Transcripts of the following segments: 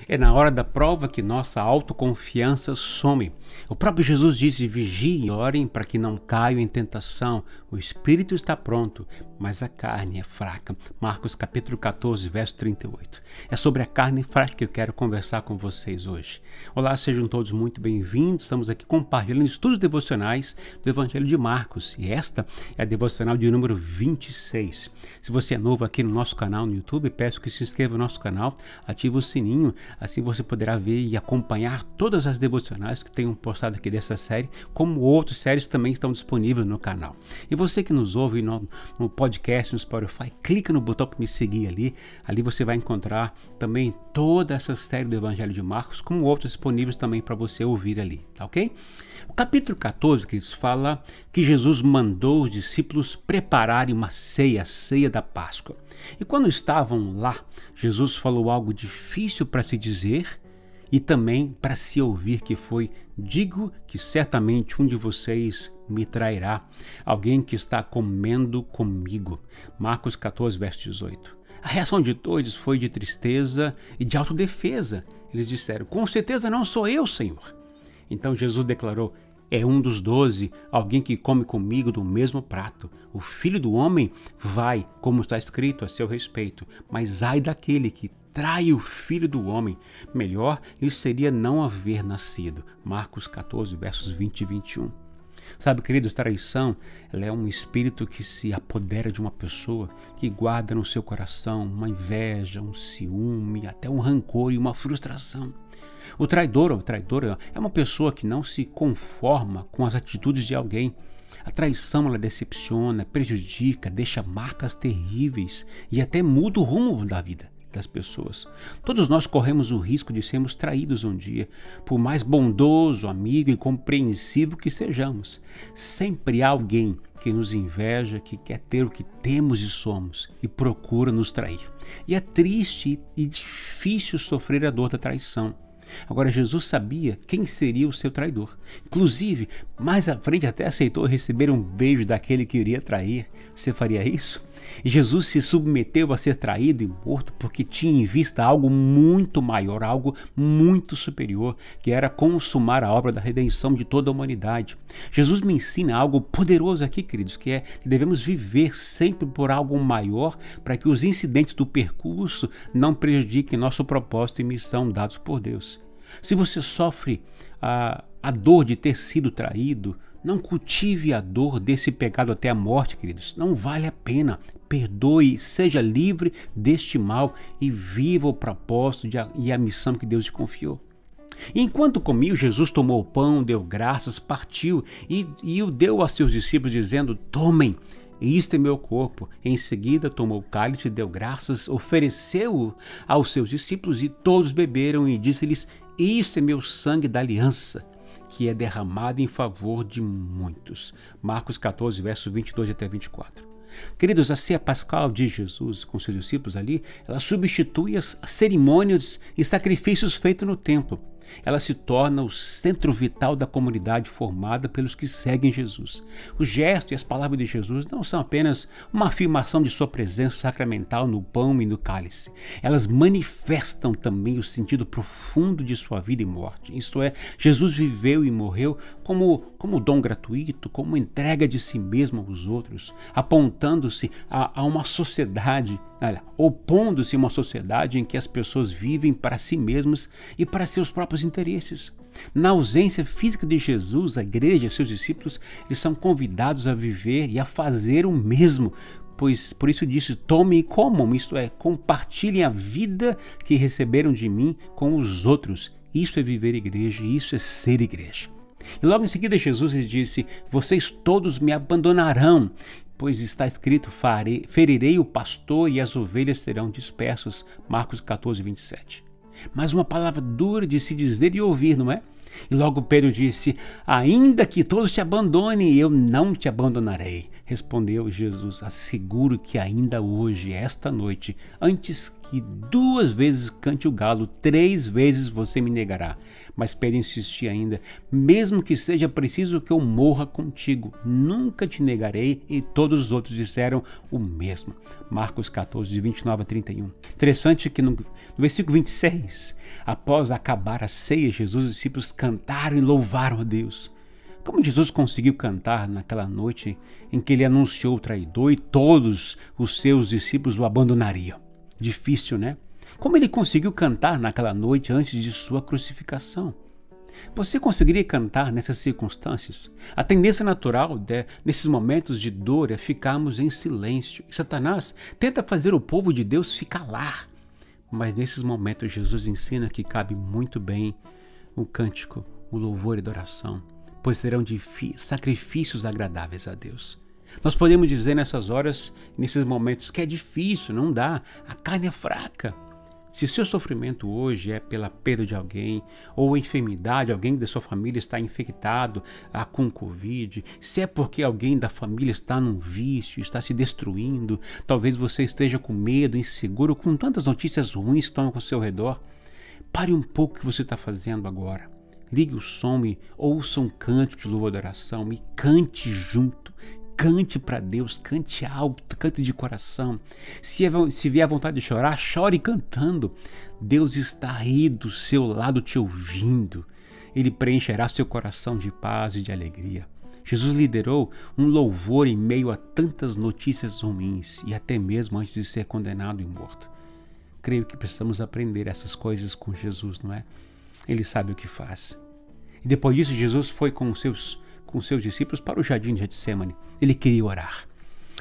É na hora da prova que nossa autoconfiança some. O próprio Jesus disse: vigiem e orem para que não caiam em tentação. O espírito está pronto, mas a carne é fraca. Marcos capítulo 14, verso 38. É sobre a carne fraca que eu quero conversar com vocês hoje. Olá, sejam todos muito bem-vindos. Estamos aqui compartilhando estudos devocionais do Evangelho de Marcos. E esta é a devocional de número 26. Se você é novo aqui no nosso canal no YouTube, peço que se inscreva no nosso canal, ative o sininho, assim você poderá ver e acompanhar todas as devocionais que tenho postado aqui dessa série, como outras séries também estão disponíveis no canal. E você que nos ouve no podcast, no Spotify, clica no botão para me seguir ali. Ali você vai encontrar também toda essa série do Evangelho de Marcos, como outros disponíveis também para você ouvir ali, tá ok? O capítulo 14, queridos, fala que Jesus mandou os discípulos prepararem uma ceia, a ceia da Páscoa. E quando estavam lá, Jesus falou algo difícil para se dizer e também para se ouvir, que foi: digo que certamente um de vocês me trairá, alguém que está comendo comigo. Marcos 14, verso 18. A reação de todos foi de tristeza e de autodefesa. Eles disseram: com certeza não sou eu, Senhor. Então Jesus declarou: é um dos 12, alguém que come comigo do mesmo prato. O Filho do Homem vai, como está escrito a seu respeito, mas ai daquele que trai o Filho do Homem. Melhor lhe seria não haver nascido. Marcos 14, versos 20 e 21. Sabe, queridos, traição, ela é um espírito que se apodera de uma pessoa, que guarda no seu coração uma inveja, um ciúme, até um rancor e uma frustração. O traidor ou traidora é uma pessoa que não se conforma com as atitudes de alguém. A traição, ela decepciona, prejudica, deixa marcas terríveis e até muda o rumo da vida das pessoas. Todos nós corremos o risco de sermos traídos um dia, por mais bondoso, amigo e compreensivo que sejamos. Sempre há alguém que nos inveja, que quer ter o que temos e somos e procura nos trair. E é triste e difícil sofrer a dor da traição. Agora, Jesus sabia quem seria o seu traidor. Inclusive, mais à frente até aceitou receber um beijo daquele que iria trair. Você faria isso? E Jesus se submeteu a ser traído e morto porque tinha em vista algo muito maior, algo muito superior, que era consumar a obra da redenção de toda a humanidade. Jesus me ensina algo poderoso aqui, queridos, que é que devemos viver sempre por algo maior para que os incidentes do percurso não prejudiquem nosso propósito e missão dados por Deus. Se você sofre a dor de ter sido traído, não cultive a dor desse pecado até a morte, queridos. Não vale a pena. Perdoe, seja livre deste mal e viva o propósito e a missão que Deus te confiou. E enquanto comia, Jesus tomou o pão, deu graças, partiu e o deu a seus discípulos, dizendo: tomem, isto é meu corpo. Em seguida tomou o cálice, deu graças, ofereceu-o aos seus discípulos e todos beberam e disse-lhes: isto é meu sangue da aliança, que é derramado em favor de muitos. Marcos 14, versos 22 até 24. Queridos, a ceia pascal de Jesus com seus discípulos ali, ela substitui as cerimônias e sacrifícios feitos no templo. Ela se torna o centro vital da comunidade formada pelos que seguem Jesus. O gesto e as palavras de Jesus não são apenas uma afirmação de sua presença sacramental no pão e no cálice. Elas manifestam também o sentido profundo de sua vida e morte. Isto é, Jesus viveu e morreu como dom gratuito, como entrega de si mesmo aos outros, apontando-se a uma sociedade, opondo-se a uma sociedade em que as pessoas vivem para si mesmas e para seus próprios interesses. Na ausência física de Jesus, a igreja e seus discípulos, eles são convidados a viver e a fazer o mesmo, pois por isso disse: tomem e comam, isto é, compartilhem a vida que receberam de mim com os outros. Isso é viver igreja, isso é ser igreja. E logo em seguida Jesus lhe disse: vocês todos me abandonarão, pois está escrito: ferirei o pastor e as ovelhas serão dispersas. Marcos 14, 27. Mas uma palavra dura de se dizer e ouvir, não é? E logo Pedro disse: ainda que todos te abandonem, eu não te abandonarei. Respondeu Jesus: asseguro que ainda hoje, esta noite, antes que 2 vezes cante o galo, 3 vezes você me negará. Mas Pedro insistia ainda: mesmo que seja preciso que eu morra contigo, nunca te negarei. E todos os outros disseram o mesmo. Marcos 14, de 29 a 31. Interessante que no versículo 26, após acabar a ceia, Jesus e os discípulos cantaram e louvaram a Deus. Como Jesus conseguiu cantar naquela noite em que ele anunciou o traidor e todos os seus discípulos o abandonariam? Difícil, né? Como ele conseguiu cantar naquela noite antes de sua crucificação? Você conseguiria cantar nessas circunstâncias? A tendência natural nesses momentos de dor é ficarmos em silêncio. E Satanás tenta fazer o povo de Deus se calar. Mas nesses momentos Jesus ensina que cabe muito bem o cântico, o louvor e a adoração, pois serão sacrifícios agradáveis a Deus. Nós podemos dizer nessas horas, nesses momentos, que é difícil, não dá, a carne é fraca. Se o seu sofrimento hoje é pela perda de alguém, ou a enfermidade, alguém da sua família está infectado com Covid, se é porque alguém da família está num vício, está se destruindo, talvez você esteja com medo, inseguro, com tantas notícias ruins que estão ao seu redor, pare um pouco o que você está fazendo agora. Ligue o som e ouça um cântico de louvor e adoração e cante junto. Cante para Deus, cante alto, cante de coração. Se vier a vontade de chorar, chore cantando. Deus está aí do seu lado te ouvindo. Ele preencherá seu coração de paz e de alegria. Jesus liderou um louvor em meio a tantas notícias ruins e até mesmo antes de ser condenado e morto. Creio que precisamos aprender essas coisas com Jesus, não é? Ele sabe o que faz. E depois disso, Jesus foi com seus discípulos para o jardim de Getsemane. Ele queria orar.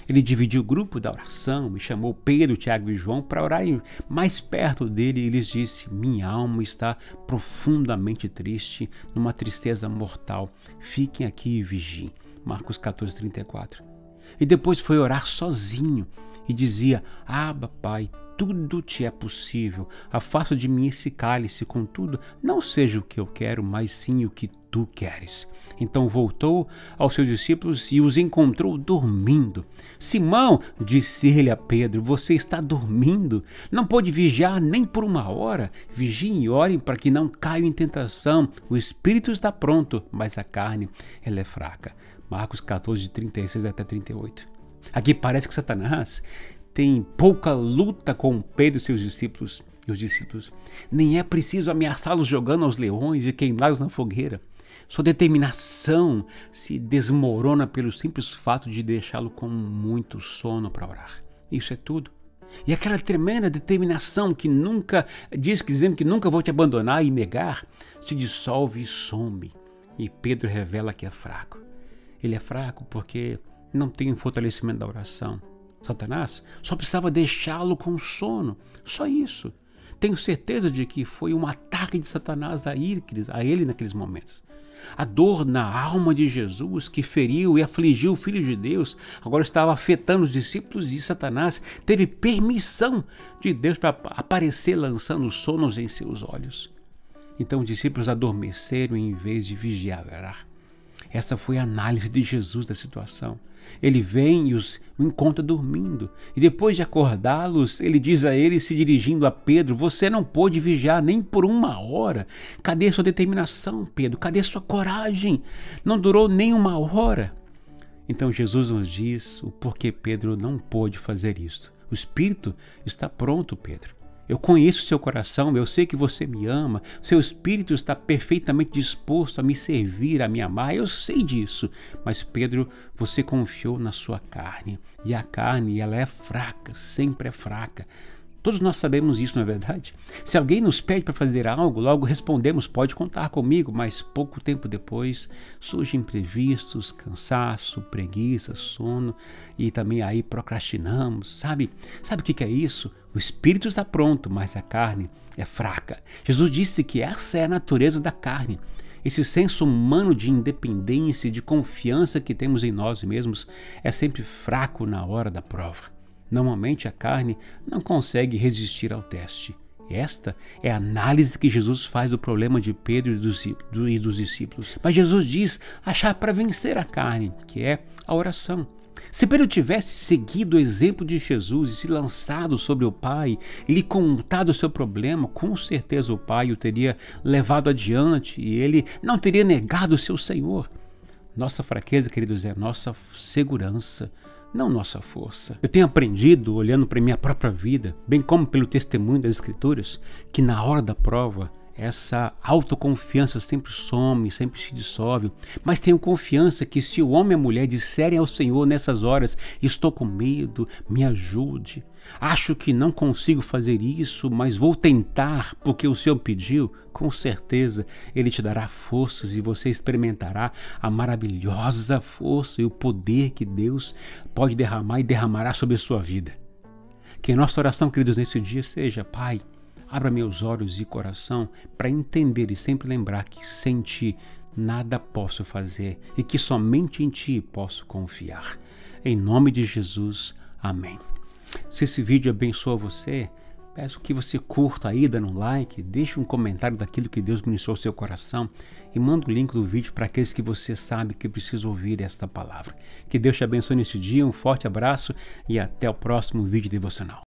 Ele dividiu o grupo da oração e chamou Pedro, Tiago e João para orarem mais perto dele e lhes disse: minha alma está profundamente triste, numa tristeza mortal. Fiquem aqui e vigiem. Marcos 14, 34. E depois foi orar sozinho e dizia: Abba, Pai, tudo te é possível. Afasta de mim esse cálice, contudo, não seja o que eu quero, mas sim o que tu queres. Então voltou aos seus discípulos e os encontrou dormindo. Simão, disse ele a Pedro, você está dormindo? Não pode vigiar nem por 1 hora? Vigiem e orem para que não caiam em tentação. O espírito está pronto, mas a carne ela é fraca. Marcos 14, de 36 até 38. Aqui parece que Satanás tem pouca luta com Pedro e seus discípulos. Nem é preciso ameaçá-los jogando aos leões e queimá-los na fogueira. Sua determinação se desmorona pelo simples fato de deixá-lo com muito sono para orar. Isso é tudo. E aquela tremenda determinação que dizendo que nunca vou te abandonar e negar, se dissolve e some. E Pedro revela que é fraco. Ele é fraco porque não tem o fortalecimento da oração. Satanás só precisava deixá-lo com sono. Só isso. Tenho certeza de que foi um ataque de Satanás a ele naqueles momentos. A dor na alma de Jesus que feriu e afligiu o Filho de Deus agora estava afetando os discípulos e Satanás teve permissão de Deus para aparecer lançando sonos em seus olhos. Então os discípulos adormeceram em vez de vigiar e orar. Essa foi a análise de Jesus da situação. Ele vem e os encontra dormindo. E depois de acordá-los, ele diz a eles, se dirigindo a Pedro, você não pôde vigiar nem por 1 hora. Cadê sua determinação, Pedro? Cadê sua coragem? Não durou nem 1 hora. Então Jesus nos diz o porquê Pedro não pôde fazer isso. O espírito está pronto, Pedro. Eu conheço seu coração, eu sei que você me ama, seu espírito está perfeitamente disposto a me servir, a me amar, eu sei disso. Mas Pedro, você confiou na sua carne, e a carne ela é fraca, sempre é fraca. Todos nós sabemos isso, não é verdade? Se alguém nos pede para fazer algo, logo respondemos, pode contar comigo, mas pouco tempo depois surgem imprevistos, cansaço, preguiça, sono e também aí procrastinamos, sabe? Sabe o que é isso? O espírito está pronto, mas a carne é fraca. Jesus disse que essa é a natureza da carne. Esse senso humano de independência e de confiança que temos em nós mesmos é sempre fraco na hora da prova. Normalmente a carne não consegue resistir ao teste. Esta é a análise que Jesus faz do problema de Pedro e dos discípulos. Mas Jesus diz achar para vencer a carne, que é a oração. Se Pedro tivesse seguido o exemplo de Jesus e se lançado sobre o Pai e lhe contado o seu problema, com certeza o Pai o teria levado adiante e ele não teria negado o seu Senhor. Nossa fraqueza, queridos, é nossa segurança, não nossa força. Eu tenho aprendido, olhando para a minha própria vida, bem como pelo testemunho das Escrituras, que na hora da prova, essa autoconfiança sempre some, sempre se dissolve. Mas tenho confiança que se o homem e a mulher disserem ao Senhor nessas horas, estou com medo, me ajude, acho que não consigo fazer isso, mas vou tentar porque o Senhor pediu, com certeza Ele te dará forças e você experimentará a maravilhosa força e o poder que Deus pode derramar e derramará sobre a sua vida. Que a nossa oração, queridos, nesse dia seja: Pai, abra meus olhos e coração para entender e sempre lembrar que sem Ti nada posso fazer e que somente em Ti posso confiar. Em nome de Jesus, amém. Se esse vídeo abençoa você, peço que você curta aí, dando um like, deixe um comentário daquilo que Deus ministrou ao seu coração e manda o link do vídeo para aqueles que você sabe que precisam ouvir esta palavra. Que Deus te abençoe neste dia, um forte abraço e até o próximo vídeo devocional.